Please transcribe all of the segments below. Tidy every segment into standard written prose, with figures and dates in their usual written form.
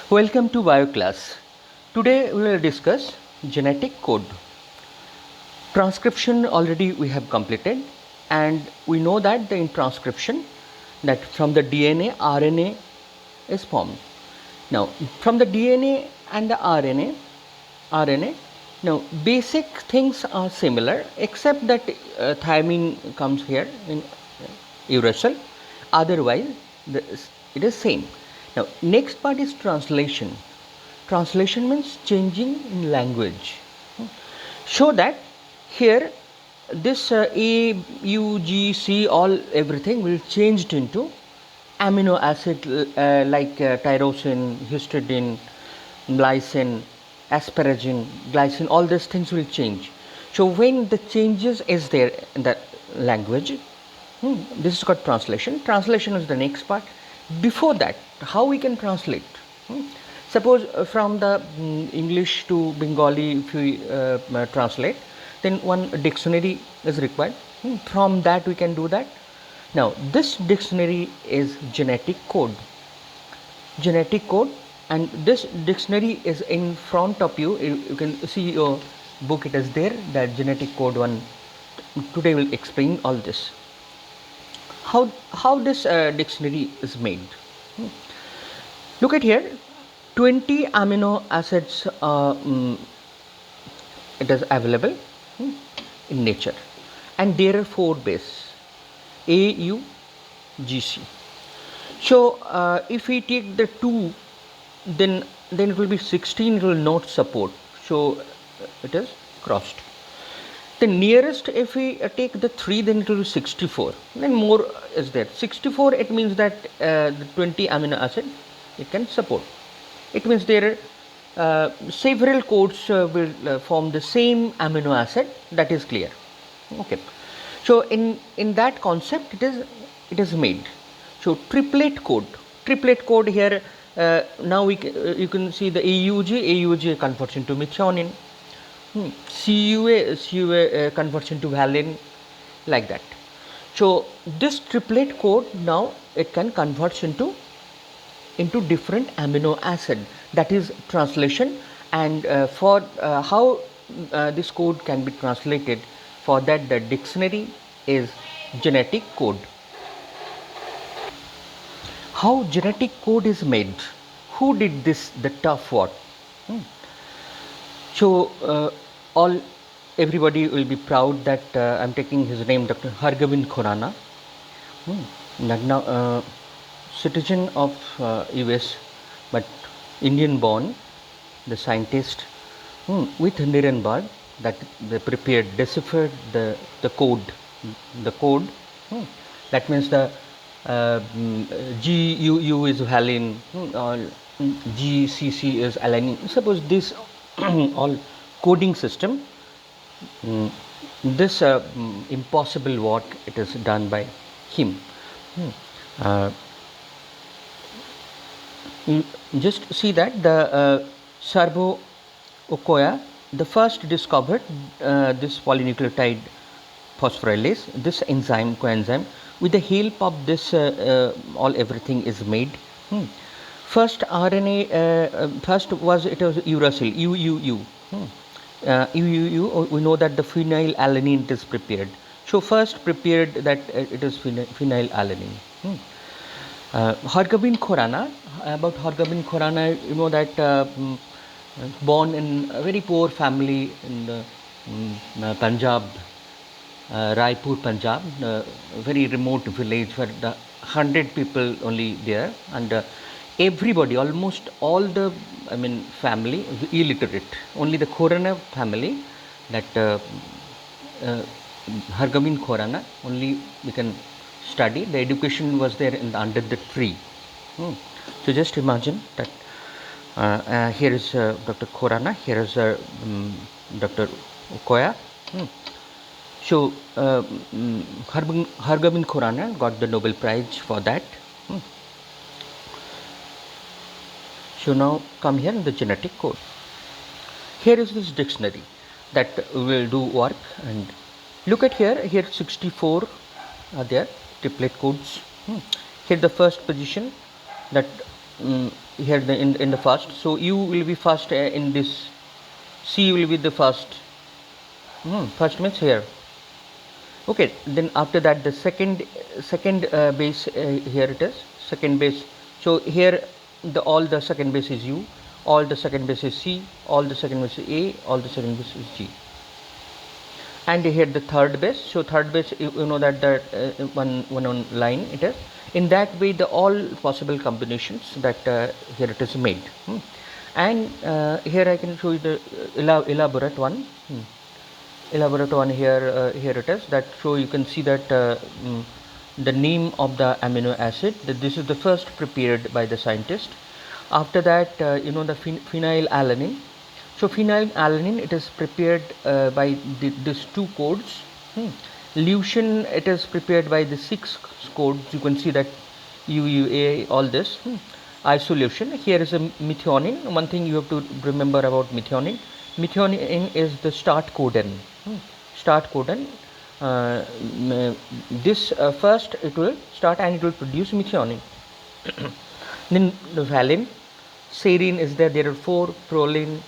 Welcome to Bio class. Today we will discuss genetic code. Transcription already we have completed, and we know that in transcription that from the DNA RNA is formed. Now from the DNA and the RNA, now basic things are similar except that thymine comes here in uracil. Otherwise it is same. Now next part is translation. Translation means changing in language. Show that here this A, U, G, C, all everything will changed into amino acid like tyrosine, histidine, lysine, asparagine, glycine, all these things will change. So when the changes is there in the language, this is called translation. Translation is the next part. Before that, how we can translate? Suppose from the English to Bengali, if we translate, then one dictionary is required. From that we can do that. Now this dictionary is genetic code. Genetic code, and this dictionary is in front of you. You can see your book, it is there, that genetic code one. Today will explain all this. How this dictionary is made. Look at here, 20 amino acids it is available in nature, and there are 4 bases A, U, G, C. So if we take the 2, then it will be 16, it will not support, so it is crossed. The nearest, if we take the 3, then it will be 64, then more is there. 64, it means that the 20 amino acid it can support. It means there are several codes will form the same amino acid, that is clear. Okay, so in that concept it is made. So triplet code here, now you can see the AUG converts into methionine, CUA converts into valine, like that. So this triplet code now it can convert into different amino acid, that is translation. And for how this code can be translated, for that the dictionary is genetic code. How genetic code is made? Who did this, the tough work? So everybody will be proud that I'm taking his name, Dr. Hargobind Khorana, citizen of US but Indian born, the scientist, with Nirenberg, that they deciphered the code. That means the GUU is valine, GCC is alanine. Suppose this all coding system, this impossible work, it is done by him. Just see that the Servo Ochoa, the first discovered this polynucleotide phosphorylase, this enzyme, coenzyme. With the help of this, all everything is made. First RNA, first was uracil, UUU. UUU, we know that the phenylalanine is prepared. So first prepared that it is phenylalanine. Hargobind Khorana, about Hargobind Khorana, you know that born in a very poor family in Punjab, Raipur, Punjab, a very remote village where the 100 people only there, and everybody, almost all the family illiterate. Only the Khorana family, that Hargobind Khorana, only we can study. The education was there under the tree. So just imagine that here is Dr. Khorana, here is Dr. Ochoa. So Hargobind Khorana got the Nobel Prize for that. So now come here in the genetic code. Here is this dictionary that will do work, and look at here 64 are there, triplet codes. Here the first position, that here in the first. So U will be first in this. C will be the first. First means here. Okay, then after that the second base, here it is second base. So here all the second base is U, all the second base is C, all the second base is A, all the second base is G, and here the third base. So third base, you know that the one on line it is. In that way, the all possible combinations that here it is made. And here I can show you the elaborate one. Elaborate one here. Here it is. That so you can see that the name of the amino acid. That this is the first prepared by the scientist. After that, you know, the phenylalanine. So phenylalanine, it is prepared by these two codes. Leucine, it is prepared by the 6 codes. You can see that UUA, all this. Isoleucine. Here is a methionine. One thing you have to remember about methionine. Methionine is the start codon. Start codon. This first it will start and it will produce methionine. Then the valine, serine is there. There are 4: proline,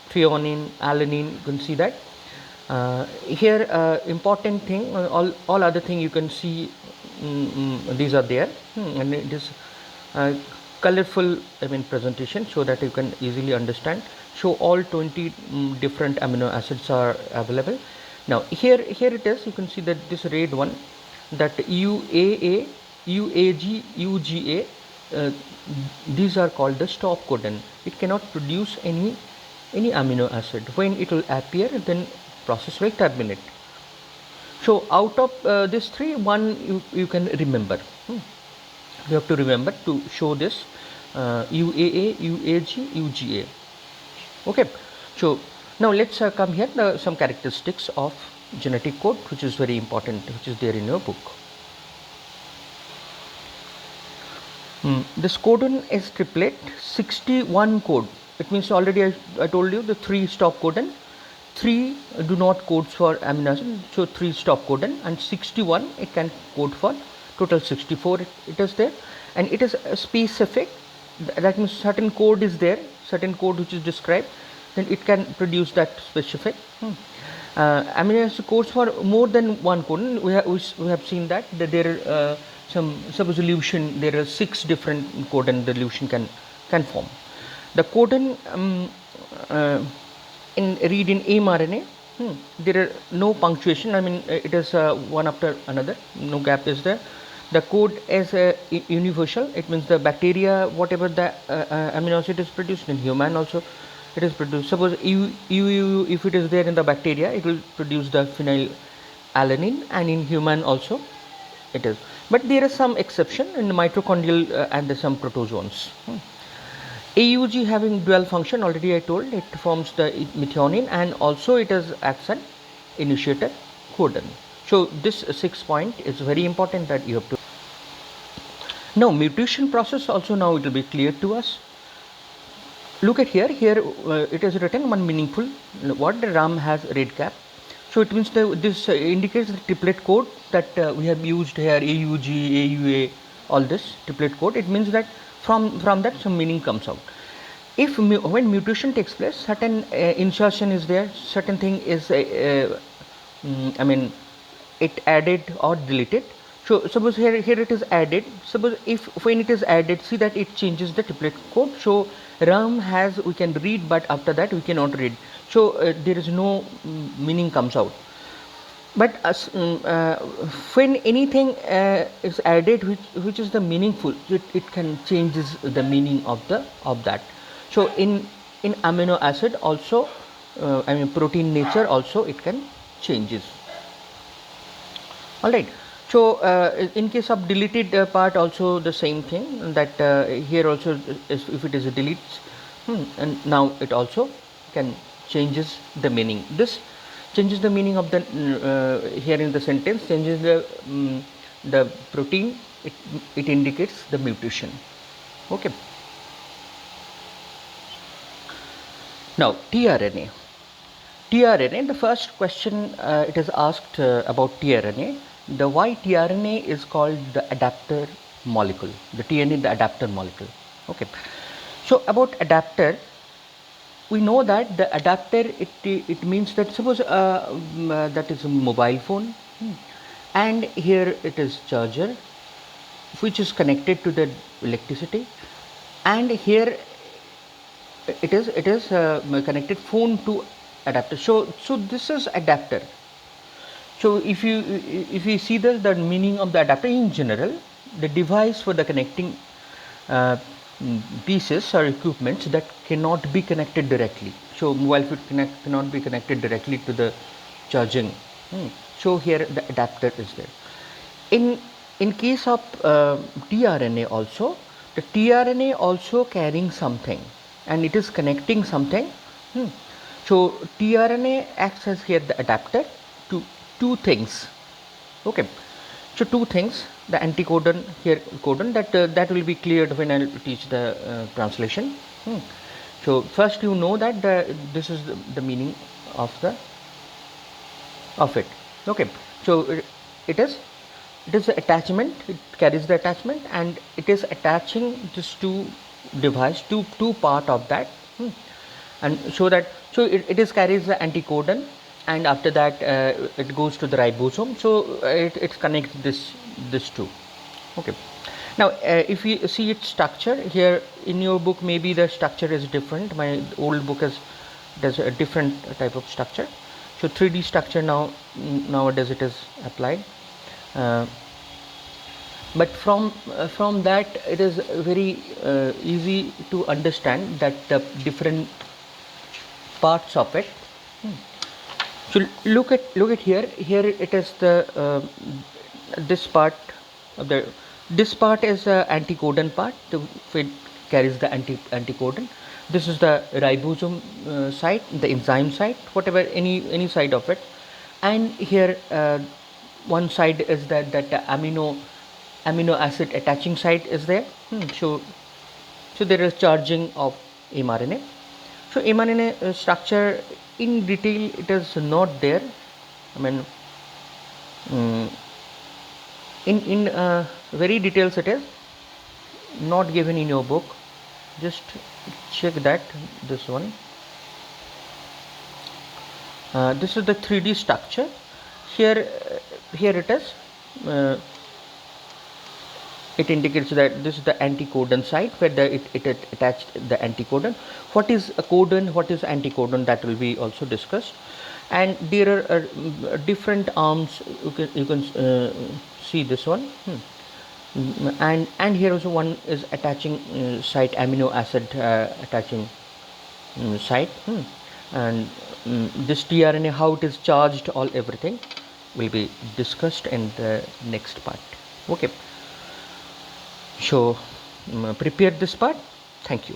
threonine, alanine. You can see that. Here important thing, all other thing you can see, these are there, and it is colorful, I mean, presentation, so that you can easily understand. So all 20 different amino acids are available. Now here it is. You can see that this red one, that UAA, UAG, UGA, these are called the stop codon. It cannot produce any amino acid. When it will appear, then process will terminate. So out of these 3, one you can remember. You have to remember to show this UAA, UAG, UGA. Okay. So now let's come here, some characteristics of genetic code, which is very important, which is there in your book. This codon is triplet, 61 code. It means already I told you the 3 stop codon, 3 do not codes for amino acid, so 3 stop codon, and 61 it can code for, total 64 it is there, and it is specific. That means certain code is there, certain code which is described, then it can produce that specific. Amino acid codes for more than one codon. We have seen that there are some, suppose leucine, there are 6 different codon the leucine can form. The codon read in mRNA, there are no punctuation. I mean, it is one after another, no gap is there. The code is universal. It means the bacteria, whatever the amino acid is produced, in human also it is produced. Suppose UU, if it is there in the bacteria, it will produce the phenylalanine, and in human also it is. But there is some exception in the mitochondrial and some protozoans. AUG having dual function, already I told, it forms the methionine, and also it is acts an initiator codon. So this 6 point is very important that you have to. Now mutation process also, now it will be clear to us. Look at here it is written one meaningful word, Ram has red cap. So it means this indicates the triplet code that we have used here, AUG, AUA, all this triplet code. It means that from that some meaning comes out. If when mutation takes place, certain insertion is there, certain thing is I mean, it added or deleted. So suppose here it is added. Suppose when it is added, see that it changes the triplet code. So Ram has, we can read, but after that we cannot read. So there is no meaning comes out. But when anything is added which is the meaningful, it can changes the meaning of that. So in amino acid also, I mean protein nature also, it can changes. All right. So in case of deleted part also the same thing, that here also if it is a deletes, and now it also can changes the meaning. This changes the meaning of the here in the sentence, changes the protein, it indicates the mutation. Okay. Now tRNA, the first question it is asked about tRNA, the why tRNA is called the adapter molecule, the tRNA, the adapter molecule. Okay, so about adapter, we know that the adapter, it means that suppose that is a mobile phone, and here it is charger which is connected to the electricity, and here it is connected phone to adapter. So this is adapter. So if you see the meaning of the adapter in general, the device for the connecting uh, pieces or equipments that cannot be connected directly. So mobile phone cannot be connected directly to the charging. So here the adapter is there. In case of tRNA also, the tRNA also carrying something, and it is connecting something. So tRNA acts as here the adapter to two things. Okay, so two things, the anticodon here codon, that will be cleared when I teach the translation. So first you know that this is the meaning of it. Okay, so it is the attachment, it carries the attachment, and it is attaching this two device, two part of that. And so it is carries the anticodon, and after that it goes to the ribosome, so it connects this two. Okay, now if you see its structure here in your book, maybe the structure is different. My old book does a different type of structure. So 3D structure nowadays it is applied, but from that it is very easy to understand that the different parts of it. So look at here. Here it is the this part of the this part is the anticodon part. It carries the anticodon. This is the ribosome site, the enzyme site, whatever, any side of it. And here one side is that amino acid attaching site is there. So there is charging of mRNA. So mRNA structure in detail it is not there. I mean, in very details it is not given in your book. Just check that this one. This is the 3D structure. Here it is. It indicates that this is the anticodon site where it attached the anticodon. What is a codon, what is anticodon, that will be also discussed. And there are different arms. You can see this one. And here also one is attaching site, amino acid attaching site. And this tRNA, how it is charged, all everything will be discussed in the next part. Okay, so prepare this part. Thank you.